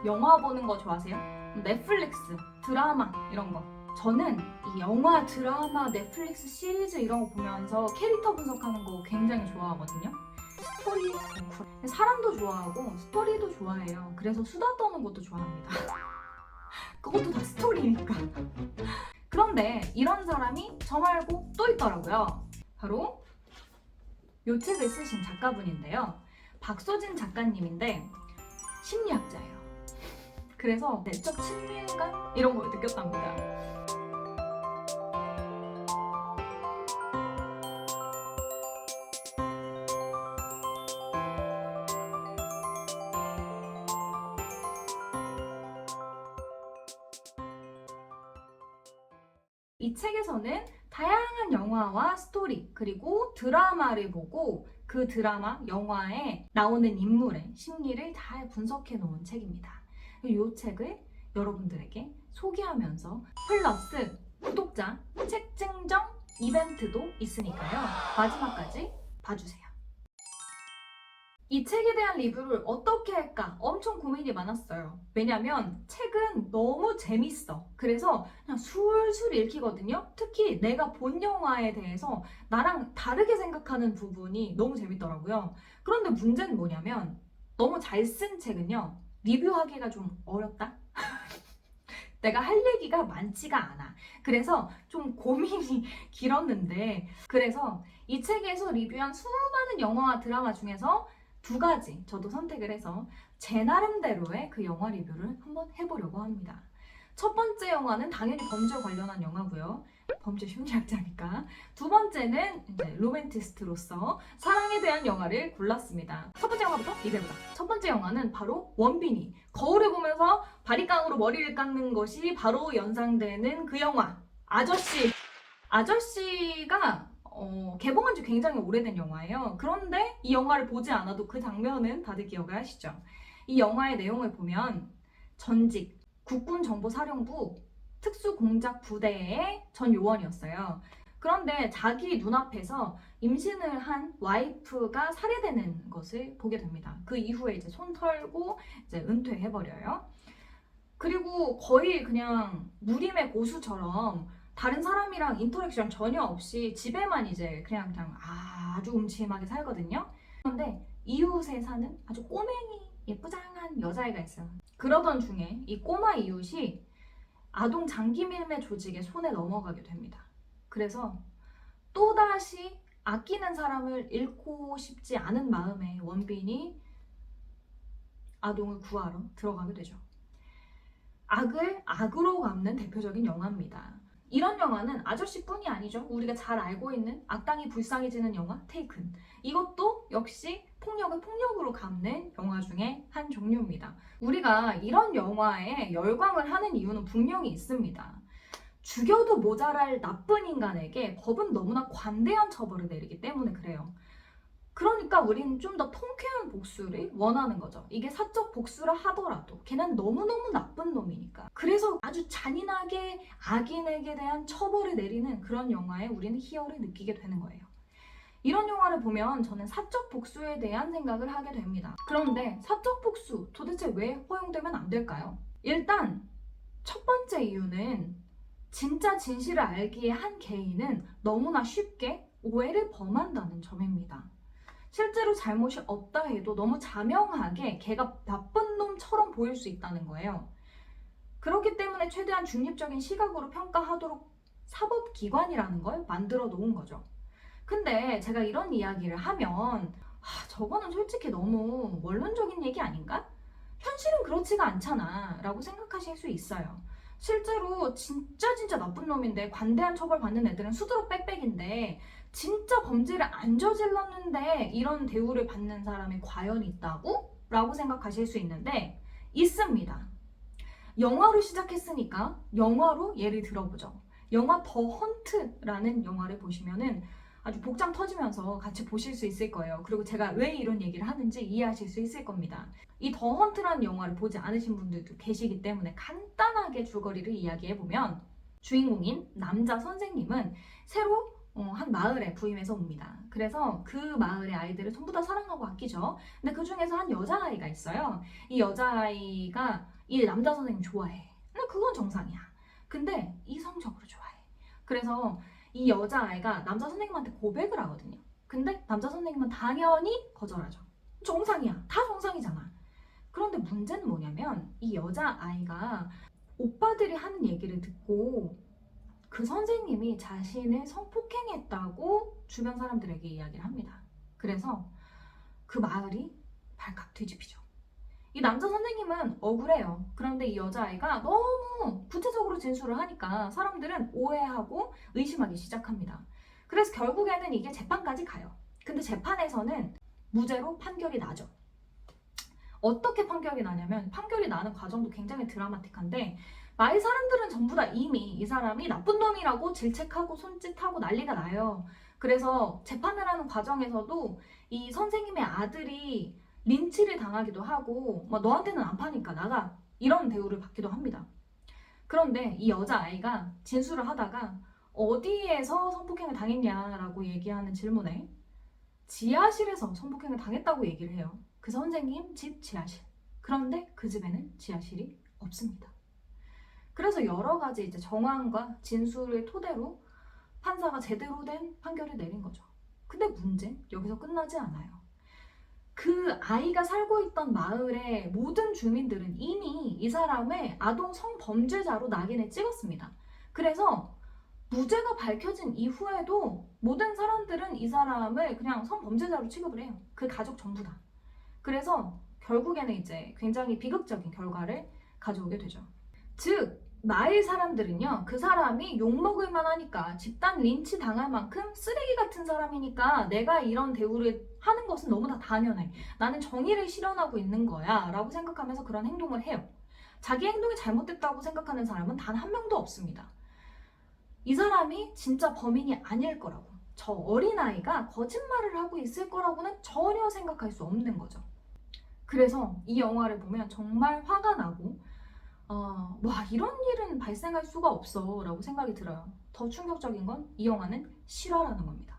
영화 보는 거 좋아하세요? 넷플릭스, 드라마 이런 거. 저는 이 영화, 드라마, 넷플릭스 시리즈 이런 거 보면서 캐릭터 분석하는 거 굉장히 좋아하거든요. 스토리 덕후. 사람도 좋아하고 스토리도 좋아해요. 그래서 수다 떠는 것도 좋아합니다. 그것도 다 스토리니까. 그런데 이런 사람이 저 말고 또 있더라고요. 바로 이 책을 쓰신 작가분인데요. 박소진 작가님인데 심리학자예요. 그래서 내적 친밀감 이런 걸 느꼈답니다. 이 책에서는 다양한 영화와 스토리 그리고 드라마를 보고 그 드라마, 영화에 나오는 인물의 심리를 잘 분석해 놓은 책입니다. 이 책을 여러분들에게 소개하면서 플러스 구독자 책 증정 이벤트도 있으니까요. 마지막까지 봐주세요. 이 책에 대한 리뷰를 어떻게 할까 엄청 고민이 많았어요. 왜냐면 책은 너무 재밌어. 그래서 그냥 술술 읽히거든요. 특히 내가 본 영화에 대해서 나랑 다르게 생각하는 부분이 너무 재밌더라고요. 그런데 문제는 뭐냐면 너무 잘 쓴 책은요. 리뷰하기가 좀 어렵다? 내가 할 얘기가 많지가 않아. 그래서 좀 고민이 길었는데 그래서 이 책에서 리뷰한 수많은 영화와 드라마 중에서 두 가지 저도 선택을 해서 제 나름대로의 그 영화 리뷰를 한번 해보려고 합니다. 첫 번째 영화는 당연히 범죄 관련한 영화고요. 범죄 심리학자니까. 두 번째는 이제 로맨티스트로서 사랑에 대한 영화를 골랐습니다. 첫 번째 영화부터 리뷰해보자. 첫 번째 영화는 바로 원빈이 거울을 보면서 바리깡으로 머리를 깎는 것이 바로 연상되는 그 영화 아저씨. 아저씨가 개봉한 지 굉장히 오래된 영화예요. 그런데 이 영화를 보지 않아도 그 장면은 다들 기억을 하시죠? 이 영화의 내용을 보면 전직 국군정보사령부 특수공작부대의 전 요원이었어요. 그런데 자기 눈앞에서 임신을 한 와이프가 살해되는 것을 보게 됩니다. 그 이후에 이제 손 털고 이제 은퇴해버려요. 그리고 거의 그냥 무림의 고수처럼 다른 사람이랑 인터랙션 전혀 없이 집에만 이제 그냥 아주 음침하게 살거든요. 그런데 이웃에 사는 아주 꼬맹이 예쁘장한 여자애가 있어요. 그러던 중에 이 꼬마 이웃이 아동 장기밀매 조직의 손에 넘어가게 됩니다. 그래서 또다시 아끼는 사람을 잃고 싶지 않은 마음에 원빈이 아동을 구하러 들어가게 되죠. 악을 악으로 갚는 대표적인 영화입니다. 이런 영화는 아저씨뿐이 아니죠. 우리가 잘 알고 있는 악당이 불쌍해지는 영화 테이큰. 이것도 역시 폭력을 폭력으로 갚는 영화 중에 한 종류입니다. 우리가 이런 영화에 열광을 하는 이유는 분명히 있습니다. 죽여도 모자랄 나쁜 인간에게 법은 너무나 관대한 처벌을 내리기 때문에 그래요. 그러니까 우리는 좀 더 통쾌한 복수를 원하는 거죠. 이게 사적 복수라 하더라도 걔는 너무너무 나쁜 놈이니까. 그래서 아주 잔인하게 악인에게 대한 처벌을 내리는 그런 영화에 우리는 희열을 느끼게 되는 거예요. 이런 영화를 보면 저는 사적 복수에 대한 생각을 하게 됩니다. 그런데 사적 복수 도대체 왜 허용되면 안 될까요? 일단 첫 번째 이유는 진짜 진실을 알기에 한 개인은 너무나 쉽게 오해를 범한다는 점입니다. 실제로 잘못이 없다 해도 너무 자명하게 걔가 나쁜 놈처럼 보일 수 있다는 거예요. 그렇기 때문에 최대한 중립적인 시각으로 평가하도록 사법기관이라는 걸 만들어 놓은 거죠. 근데 제가 이런 이야기를 하면 저거는 솔직히 너무 원론적인 얘기 아닌가? 현실은 그렇지가 않잖아 라고 생각하실 수 있어요. 실제로 진짜 나쁜 놈인데 관대한 처벌 받는 애들은 수두룩 빽빽인데 진짜 범죄를 안 저질렀는데 이런 대우를 받는 사람이 과연 있다고? 라고 생각하실 수 있는데 있습니다. 영화로 시작했으니까 영화로 예를 들어보죠. 영화 더 헌트라는 영화를 보시면은 아주 복장 터지면서 같이 보실 수 있을 거예요. 그리고 제가 왜 이런 얘기를 하는지 이해하실 수 있을 겁니다. 이 더 헌트라는 영화를 보지 않으신 분들도 계시기 때문에 간단하게 줄거리를 이야기해보면 주인공인 남자 선생님은 새로 한 마을에 부임해서 옵니다. 그래서 그 마을의 아이들을 전부 다 사랑하고 아끼죠. 근데 그 중에서 한 여자아이가 있어요. 이 여자아이가 이 남자 선생님 좋아해. 근데 그건 정상이야. 근데 이성적으로 좋아해. 그래서 이 여자아이가 남자 선생님한테 고백을 하거든요. 근데 남자 선생님은 당연히 거절하죠. 정상이야. 다 정상이잖아. 그런데 문제는 뭐냐면 이 여자아이가 오빠들이 하는 얘기를 듣고 그 선생님이 자신을 성폭행했다고 주변 사람들에게 이야기를 합니다. 그래서 그 마을이 발칵 뒤집히죠. 이 남자 선생님은 억울해요. 그런데 이 여자아이가 너무 구체적으로 진술을 하니까 사람들은 오해하고 의심하기 시작합니다. 그래서 결국에는 이게 재판까지 가요. 근데 재판에서는 무죄로 판결이 나죠. 어떻게 판결이 나냐면 판결이 나는 과정도 굉장히 드라마틱한데 마을 사람들은 전부 다 이미 이 사람이 나쁜 놈이라고 질책하고 손짓하고 난리가 나요. 그래서 재판을 하는 과정에서도 이 선생님의 아들이 린치를 당하기도 하고 너한테는 안 파니까 나가 이런 대우를 받기도 합니다. 그런데 이 여자아이가 진술을 하다가 어디에서 성폭행을 당했냐라고 얘기하는 질문에 지하실에서 성폭행을 당했다고 얘기를 해요. 그 선생님 집 지하실. 그런데 그 집에는 지하실이 없습니다. 그래서 여러 가지 이제 정황과 진술을 토대로 판사가 제대로 된 판결을 내린 거죠. 근데 문제 여기서 끝나지 않아요. 그 아이가 살고 있던 마을의 모든 주민들은 이미 이 사람을 아동 성범죄자로 낙인을 찍었습니다. 그래서 무죄가 밝혀진 이후에도 모든 사람들은 이 사람을 그냥 성범죄자로 취급을 해요. 그 가족 전부 다. 그래서 결국에는 이제 굉장히 비극적인 결과를 가져오게 되죠. 즉 마을 사람들은요, 그 사람이 욕먹을 만하니까 집단 린치 당할 만큼 쓰레기 같은 사람이니까 내가 이런 대우를 하는 것은 너무나 당연해. 나는 정의를 실현하고 있는 거야 라고 생각하면서 그런 행동을 해요. 자기 행동이 잘못됐다고 생각하는 사람은 단 한 명도 없습니다. 이 사람이 진짜 범인이 아닐 거라고, 저 어린아이가 거짓말을 하고 있을 거라고는 전혀 생각할 수 없는 거죠. 그래서 이 영화를 보면 정말 화가 나고 와, 이런 일은 발생할 수가 없어 라고 생각이 들어요. 더 충격적인 건 이 영화는 실화라는 겁니다.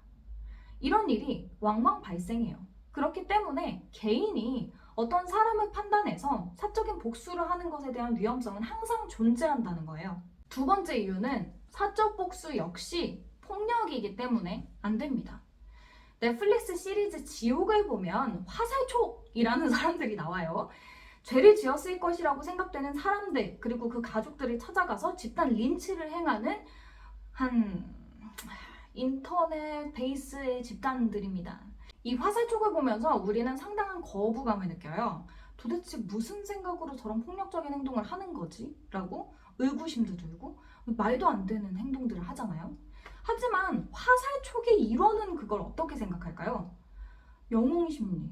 이런 일이 왕왕 발생해요. 그렇기 때문에 개인이 어떤 사람을 판단해서 사적인 복수를 하는 것에 대한 위험성은 항상 존재한다는 거예요. 두 번째 이유는 사적 복수 역시 폭력이기 때문에 안 됩니다. 넷플릭스 시리즈 지옥을 보면 화살촉이라는 사람들이 나와요. 죄를 지었을 것이라고 생각되는 사람들, 그리고 그 가족들을 찾아가서 집단 린치를 행하는 한 인터넷 베이스의 집단들입니다. 이 화살촉을 보면서 우리는 상당한 거부감을 느껴요. 도대체 무슨 생각으로 저런 폭력적인 행동을 하는 거지? 라고 의구심도 들고 말도 안 되는 행동들을 하잖아요. 하지만 화살촉이 이뤄는 그걸 어떻게 생각할까요? 영웅심리,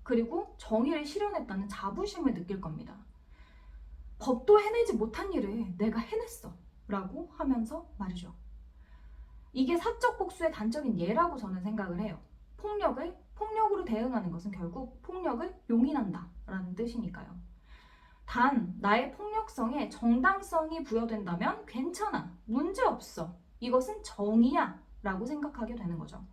그리고 정의를 실현했다는 자부심을 느낄 겁니다. 법도 해내지 못한 일을 내가 해냈어 라고 하면서 말이죠. 이게 사적 복수의 단적인 예라고 저는 생각을 해요. 폭력을 폭력으로 대응하는 것은 결국 폭력을 용인한다 라는 뜻이니까요. 단 나의 폭력성에 정당성이 부여된다면 괜찮아, 문제없어, 이것은 정의야 라고 생각하게 되는 거죠.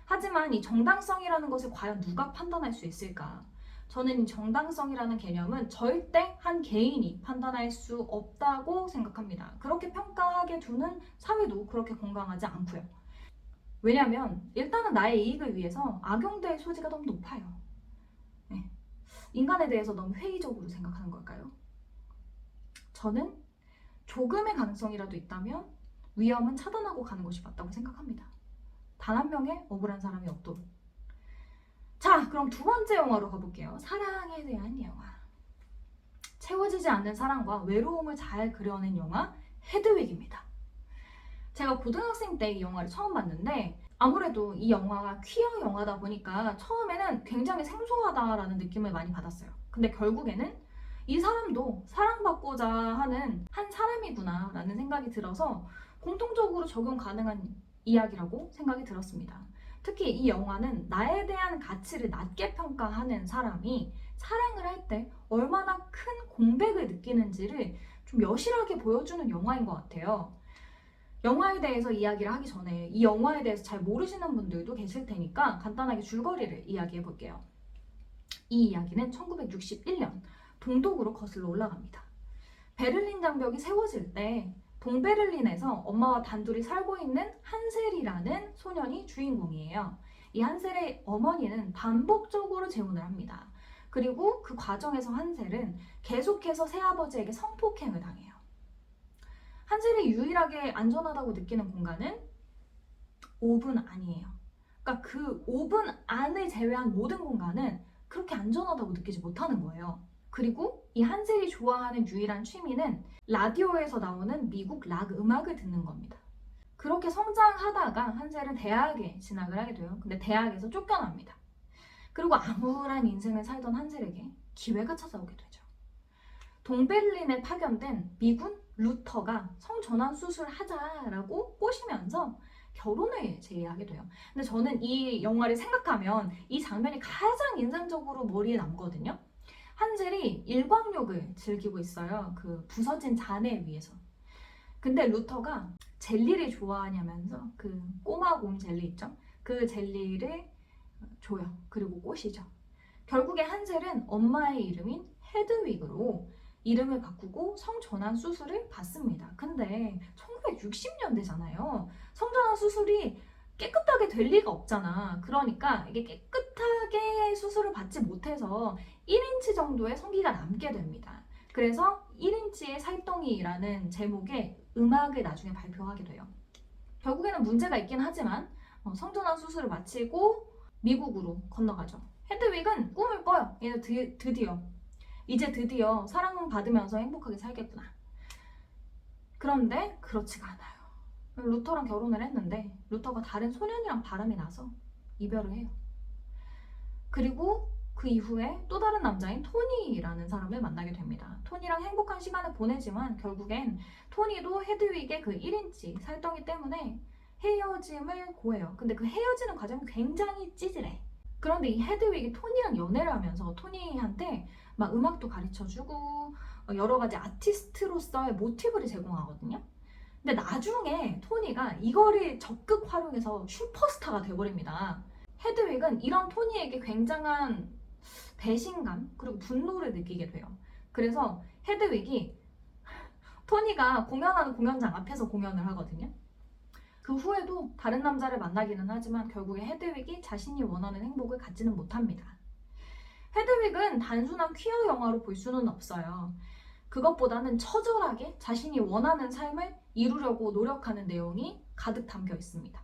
하지만 이 정당성이라는 것을 과연 누가 판단할 수 있을까? 저는 이 정당성이라는 개념은 절대 한 개인이 판단할 수 없다고 생각합니다. 그렇게 평가하게 두는 사회도 그렇게 건강하지 않고요. 왜냐하면 일단은 나의 이익을 위해서 악용될 소지가 너무 높아요. 네. 인간에 대해서 너무 회의적으로 생각하는 걸까요? 저는 조금의 가능성이라도 있다면 위험은 차단하고 가는 것이 맞다고 생각합니다. 단 한 명의 억울한 사람이 없도록. 자, 그럼 두 번째 영화로 가볼게요. 사랑에 대한 영화. 채워지지 않는 사랑과 외로움을 잘 그려낸 영화 헤드윅입니다. 제가 고등학생 때 이 영화를 처음 봤는데 아무래도 이 영화가 퀴어 영화다 보니까 처음에는 굉장히 생소하다라는 느낌을 많이 받았어요. 근데 결국에는 이 사람도 사랑받고자 하는 한 사람이구나 라는 생각이 들어서 공통적으로 적용 가능한 이야기라고 생각이 들었습니다. 특히 이 영화는 나에 대한 가치를 낮게 평가하는 사람이 사랑을 할 때 얼마나 큰 공백을 느끼는지를 좀 여실하게 보여주는 영화인 것 같아요. 영화에 대해서 이야기를 하기 전에 이 영화에 대해서 잘 모르시는 분들도 계실 테니까 간단하게 줄거리를 이야기해 볼게요. 이 이야기는 1961년 동독으로 거슬러 올라갑니다. 베를린 장벽이 세워질 때 동베를린에서 엄마와 단둘이 살고 있는 한셀이라는 소년이 주인공이에요. 이 한셀의 어머니는 반복적으로 재혼을 합니다. 그리고 그 과정에서 한셀은 계속해서 새아버지에게 성폭행을 당해요. 한셀이 유일하게 안전하다고 느끼는 공간은 오븐 안이에요. 그러니까 그 오븐 안을 제외한 모든 공간은 그렇게 안전하다고 느끼지 못하는 거예요. 그리고 이 한셀이 좋아하는 유일한 취미는 라디오에서 나오는 미국 락 음악을 듣는 겁니다. 그렇게 성장하다가 한셀은 대학에 진학을 하게 돼요. 근데 대학에서 쫓겨납니다. 그리고 암울한 인생을 살던 한셀에게 기회가 찾아오게 되죠. 동베를린에 파견된 미군 루터가 성전환 수술을 하자라고 꼬시면서 결혼을 제의하게 돼요. 근데 저는 이 영화를 생각하면 이 장면이 가장 인상적으로 머리에 남거든요. 한셀이 일광욕을 즐기고 있어요. 그 부서진 잔해 위에서. 근데 루터가 젤리를 좋아하냐면서 그 꼬마곰 젤리 있죠? 그 젤리를 줘요. 그리고 꼬시죠. 결국에 한셀은 엄마의 이름인 헤드윅으로 이름을 바꾸고 성전환 수술을 받습니다. 근데 1960년대잖아요. 성전환 수술이 깨끗하게 될 리가 없잖아. 그러니까 이게 깨끗하게 수술을 받지 못해서 1인치 정도의 성기가 남게 됩니다. 그래서 1인치의 살덩이라는 제목의 음악을 나중에 발표하게 돼요. 결국에는 문제가 있긴 하지만 성전환 수술을 마치고 미국으로 건너가죠. 헤드윅은 꿈을 꿔요. 이제 드디어 사랑을 받으면서 행복하게 살겠구나. 그런데 그렇지가 않아요. 루터랑 결혼을 했는데 루터가 다른 소년이랑 바람이 나서 이별을 해요. 그리고 그 이후에 또 다른 남자인 토니라는 사람을 만나게 됩니다. 토니랑 행복한 시간을 보내지만 결국엔 토니도 헤드윅의 그 1인치 살덩이 때문에 헤어짐을 고해요. 근데 그 헤어지는 과정이 굉장히 찌질해. 그런데 이 헤드윅이 토니랑 연애를 하면서 토니한테 막 음악도 가르쳐주고 여러 가지 아티스트로서의 모티브를 제공하거든요. 근데 나중에 토니가 이거를 적극 활용해서 슈퍼스타가 돼버립니다. 헤드윅은 이런 토니에게 굉장한 배신감 그리고 분노를 느끼게 돼요. 그래서 헤드윅이 토니가 공연하는 공연장 앞에서 공연을 하거든요. 그 후에도 다른 남자를 만나기는 하지만 결국에 헤드윅이 자신이 원하는 행복을 갖지는 못합니다. 헤드윅은 단순한 퀴어 영화로 볼 수는 없어요. 그것보다는 처절하게 자신이 원하는 삶을 이루려고 노력하는 내용이 가득 담겨 있습니다.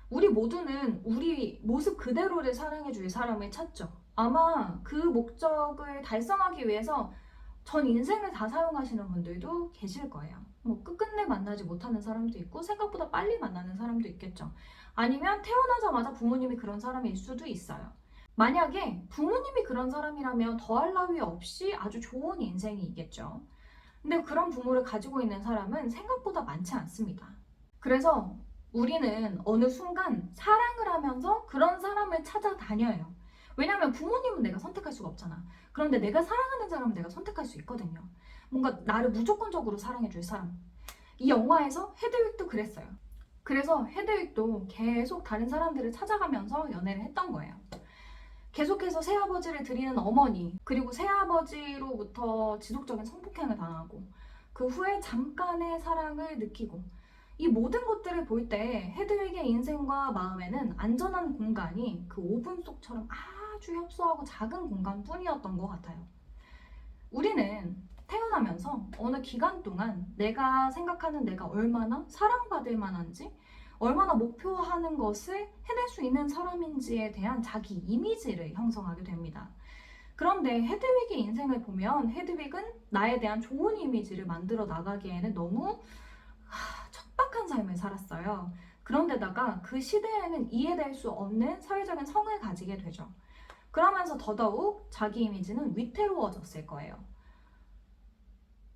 우리 모두는 우리 모습 그대로를 사랑해줄 사람을 찾죠. 아마 그 목적을 달성하기 위해서 전 인생을 다 사용하시는 분들도 계실 거예요. 뭐 끝끝내 만나지 못하는 사람도 있고 생각보다 빨리 만나는 사람도 있겠죠. 아니면 태어나자마자 부모님이 그런 사람일 수도 있어요. 만약에 부모님이 그런 사람이라면 더할 나위 없이 아주 좋은 인생이겠죠. 근데 그런 부모를 가지고 있는 사람은 생각보다 많지 않습니다. 그래서 우리는 어느 순간 사랑을 하면서 그런 사람을 찾아다녀요. 왜냐면 부모님은 내가 선택할 수가 없잖아. 그런데 내가 사랑하는 사람은 내가 선택할 수 있거든요. 뭔가 나를 무조건적으로 사랑해줄 사람. 이 영화에서 헤드윅도 그랬어요. 그래서 헤드윅도 계속 다른 사람들을 찾아가면서 연애를 했던 거예요. 계속해서 새아버지를 드리는 어머니, 그리고 새아버지로부터 지속적인 성폭행을 당하고 그 후에 잠깐의 사랑을 느끼고 이 모든 것들을 볼 때 헤드윅의 인생과 마음에는 안전한 공간이 그 오븐 속처럼 아주 협소하고 작은 공간뿐이었던 것 같아요. 우리는 태어나면서 어느 기간 동안 내가 생각하는 내가 얼마나 사랑받을 만한지 얼마나 목표하는 것을 해낼 수 있는 사람인지에 대한 자기 이미지를 형성하게 됩니다. 그런데 헤드윅의 인생을 보면 헤드윅은 나에 대한 좋은 이미지를 만들어 나가기에는 너무 척박한 삶을 살았어요. 그런데다가 그 시대에는 이해될 수 없는 사회적인 성을 가지게 되죠. 그러면서 더더욱 자기 이미지는 위태로워졌을 거예요.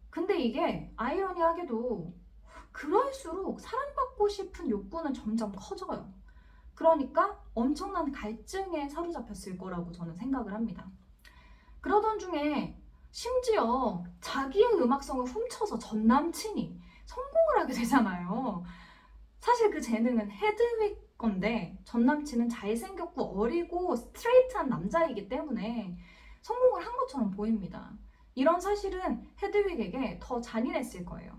근데 이게 아이러니하게도 그럴수록 사랑받고 싶은 욕구는 점점 커져요. 그러니까 엄청난 갈증에 사로잡혔을 거라고 저는 생각을 합니다. 그러던 중에 심지어 자기의 음악성을 훔쳐서 전 남친이 성공을 하게 되잖아요. 사실 그 재능은 헤드윅 건데 전 남친은 잘생겼고 어리고 스트레이트한 남자이기 때문에 성공을 한 것처럼 보입니다. 이런 사실은 헤드윅에게 더 잔인했을 거예요.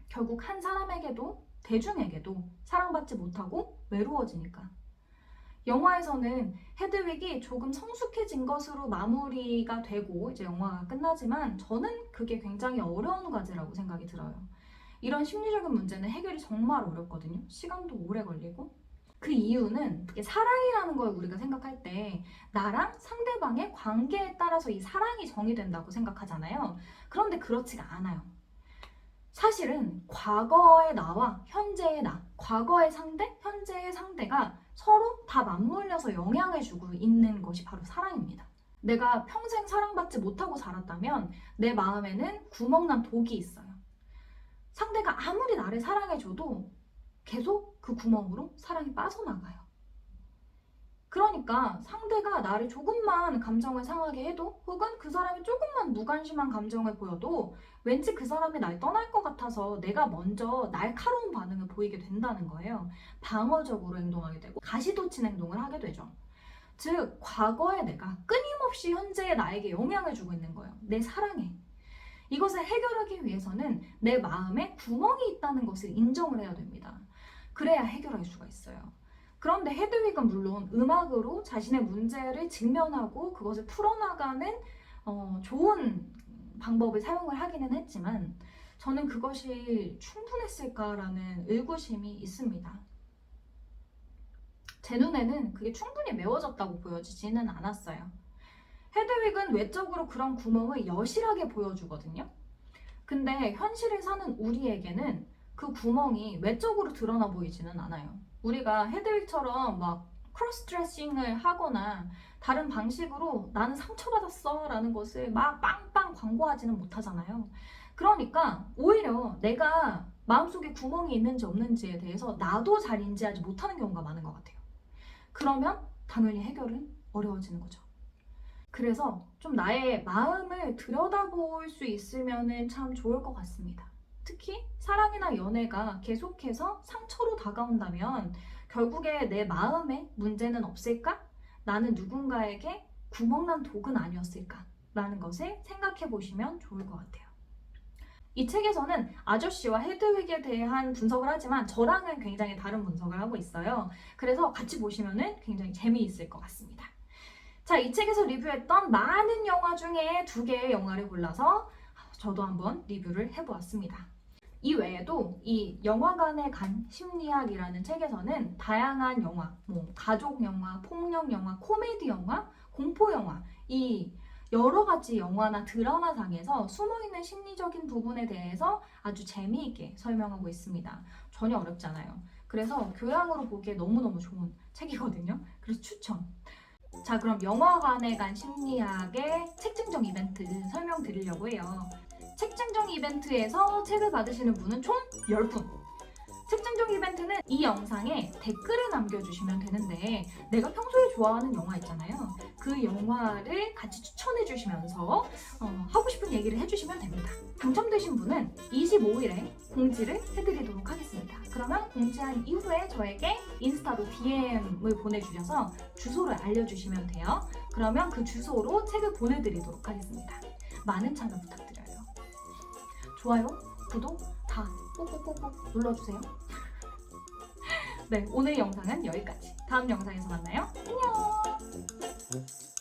결국 한 사람에게도 대중에게도 사랑받지 못하고 외로워지니까. 영화에서는 헤드윅이 조금 성숙해진 것으로 마무리가 되고 이제 영화가 끝나지만 저는 그게 굉장히 어려운 과제라고 생각이 들어요. 이런 심리적인 문제는 해결이 정말 어렵거든요. 시간도 오래 걸리고. 그 이유는 이게 사랑이라는 걸 우리가 생각할 때 나랑 상대방의 관계에 따라서 이 사랑이 정의된다고 생각하잖아요. 그런데 그렇지가 않아요. 사실은 과거의 나와 현재의 나, 과거의 상대, 현재의 상대가 서로 다 맞물려서 영향을 주고 있는 것이 바로 사랑입니다. 내가 평생 사랑받지 못하고 살았다면 내 마음에는 구멍난 독이 있어요. 상대가 아무리 나를 사랑해줘도 계속 그 구멍으로 사랑이 빠져나가요. 그러니까 상대가 나를 조금만 감정을 상하게 해도 혹은 그 사람이 조금만 무관심한 감정을 보여도 왠지 그 사람이 날 떠날 것 같아서 내가 먼저 날카로운 반응을 보이게 된다는 거예요. 방어적으로 행동하게 되고 가시돋친 행동을 하게 되죠. 즉 과거의 내가 끊임없이 현재의 나에게 영향을 주고 있는 거예요. 내 사랑에. 이것을 해결하기 위해서는 내 마음에 구멍이 있다는 것을 인정을 해야 됩니다. 그래야 해결할 수가 있어요. 그런데 헤드윅은 물론 음악으로 자신의 문제를 직면하고 그것을 풀어나가는 좋은 방법을 사용을 하기는 했지만 저는 그것이 충분했을까라는 의구심이 있습니다. 제 눈에는 그게 충분히 메워졌다고 보여지지는 않았어요. 헤드윅은 외적으로 그런 구멍을 여실하게 보여주거든요. 근데 현실을 사는 우리에게는 그 구멍이 외적으로 드러나 보이지는 않아요. 우리가 헤드윅처럼 막 크로스 드레싱을 하거나 다른 방식으로 나는 상처받았어 라는 것을 막 빵빵 광고하지는 못하잖아요. 그러니까 오히려 내가 마음속에 구멍이 있는지 없는지에 대해서 나도 잘 인지하지 못하는 경우가 많은 것 같아요. 그러면 당연히 해결은 어려워지는 거죠. 그래서 좀 나의 마음을 들여다볼 수 있으면 참 좋을 것 같습니다. 특히 사랑이나 연애가 계속해서 상처로 다가온다면 결국에 내 마음에 문제는 없을까? 나는 누군가에게 구멍난 독은 아니었을까? 라는 것을 생각해 보시면 좋을 것 같아요. 이 책에서는 아저씨와 헤드윅에 대한 분석을 하지만 저랑은 굉장히 다른 분석을 하고 있어요. 그래서 같이 보시면 굉장히 재미있을 것 같습니다. 자, 이 책에서 리뷰했던 많은 영화 중에 2개의 영화를 골라서 저도 한번 리뷰를 해보았습니다. 이 외에도 이 영화관에 간 심리학이라는 책에서는 다양한 영화, 가족 영화, 폭력 영화, 코미디 영화, 공포 영화, 이 여러 가지 영화나 드라마상에서 숨어있는 심리적인 부분에 대해서 아주 재미있게 설명하고 있습니다. 전혀 어렵지 않아요. 그래서 교양으로 보기에 너무너무 좋은 책이거든요. 그래서 추천! 자, 그럼 영화관에 간 심리학의 책 증정 이벤트 설명드리려고 해요. 책 증정 이벤트에서 책을 받으시는 분은 총 10분. 책 증정 이벤트는 이 영상에 댓글을 남겨주시면 되는데 내가 평소에 좋아하는 영화 있잖아요. 그 영화를 같이 추천해 주시면서 하고 싶은 얘기를 해주시면 됩니다. 당첨되신 분은 25일에 공지를 해드리도록 하겠습니다. 그러면 공지한 이후에 저에게 인스타로 DM을 보내주셔서 주소를 알려주시면 돼요. 그러면 그 주소로 책을 보내드리도록 하겠습니다. 많은 참여 부탁드려요. 좋아요, 구독 다 꼭꼭꼭꼭 눌러주세요. 네, 오늘 영상은 여기까지. 다음 영상에서 만나요. 안녕!